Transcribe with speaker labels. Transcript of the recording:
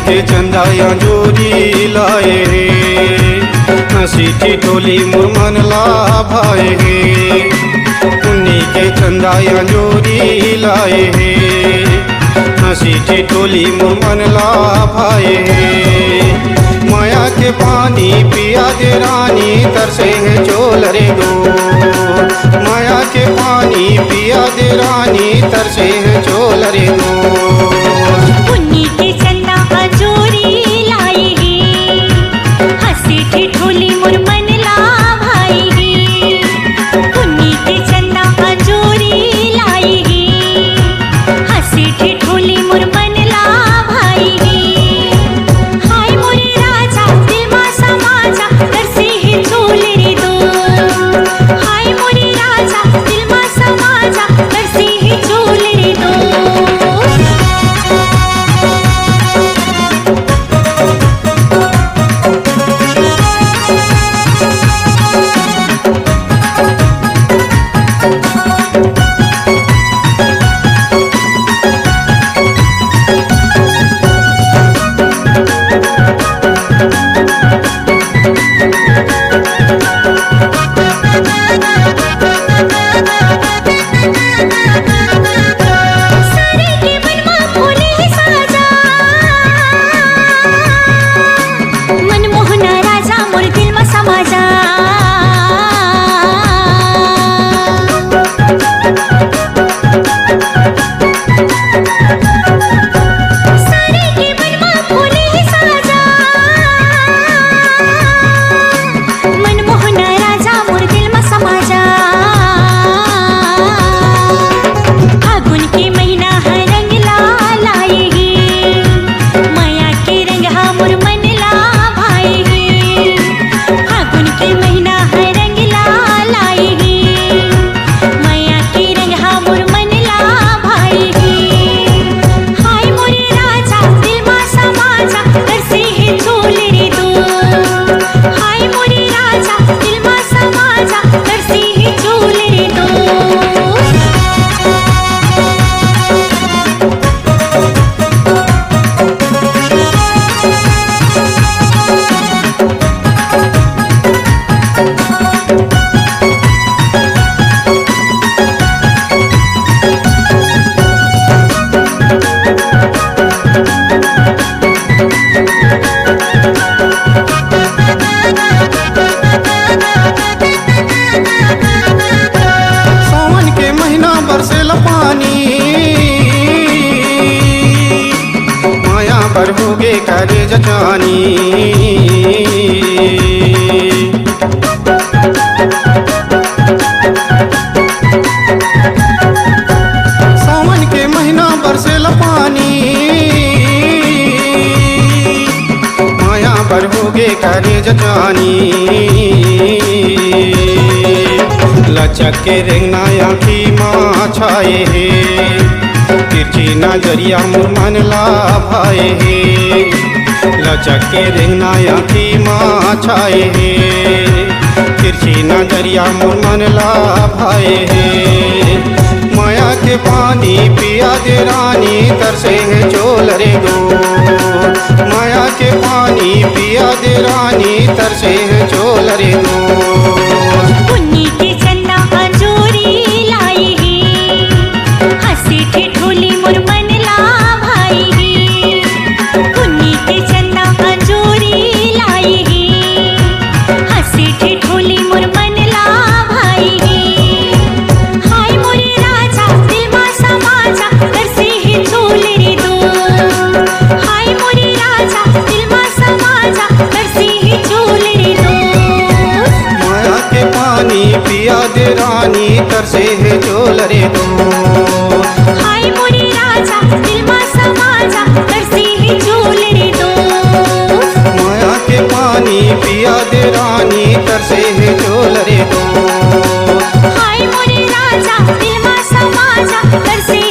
Speaker 1: के चंदा या जोरी लाए हे, हंसी ठिठोली मुरमन ला भाए हे। उन्हीं के चंदा या जोरी लाए हे, हंसी ठिठोली मुरमन ला भाए हे। माया के पानी पिया दे रानी, तरसे है चोल रे दो। माया के पानी पिया दे रानी, तरसे है चोल रे दो।
Speaker 2: उन्हीं के चंदा जोरी लाए हे, हंसी ठिठोली मुरमन ला भाए हे। उन्हीं के चंदा जोरी लाए हे, हंसी ठिठोली मुरमन ला भाए हे। हाय मोरे राजा दिल मा समाजा, तरसे है चोल रे दो। हाय मोरे राजा दिल मा समाजा, तरसे है चोल रे दो। सारे के मन मा फूले साजा, मनमोहना राजा मोर दिल मा समाजा। सारे के मन मा फूले साजा, मनमोहना राजा मोर दिल मा समाजा। फागुन के महीना है रंग लाल आए हे, माया के रंग हा मोर मन ला भाए हे। फागुन के महीना है रंग लाल आए हे, माया के रंग हा मोर मन ला भाए हे। हाय मोरे राजा दिल मा समाजा, तरसे है चोल रे दो। हाय मोरे राजा दिल मा समाजा, तरसे है चोल रे दो।
Speaker 1: सावन के महीना बरसेला पानी, माया पर होगे करे जचानी। सावन के महीना बरसेला पानी, माया पर होगे करे जचानी। लचक के रेंगना आँखी माँ छाए हे, तिरछी नजरिया मुरमन ला भाए हे। लचक के रेंगना आँखी माँ छाए हे, तिरछी नजरिया मुरमन ला भाए हे। माया के पानी पिया दे रानी, तरसे है चोल रे दो। माया के पानी पिया दे रानी, तरसे है चोल रे दो।
Speaker 2: उन्हीं के चंदा जोरी लाए हे, हंसी ठिठोली मुरमन ला भाए हे। उन्हीं के चंदा जोरी लाए हे, हंसी ठिठोली मुरमन ला भाए हे। हाय मोरे राजा दिल मा समाजा, तरसे है चोल रे दो। हाय मोरे राजा दिल मा समाजा, तरसे है चोल रे दो।
Speaker 1: माया के पानी पिया दे रानी, तरसे है चोल रे दो।
Speaker 2: हाय मोरे राजा दिल मा समाजा, तरसे है चोल रे दो।
Speaker 1: माया के पानी पिया दे रानी, तरसे है चोल रे दो।
Speaker 2: हाय मोरे राजा दिल मा समाजा, तरसे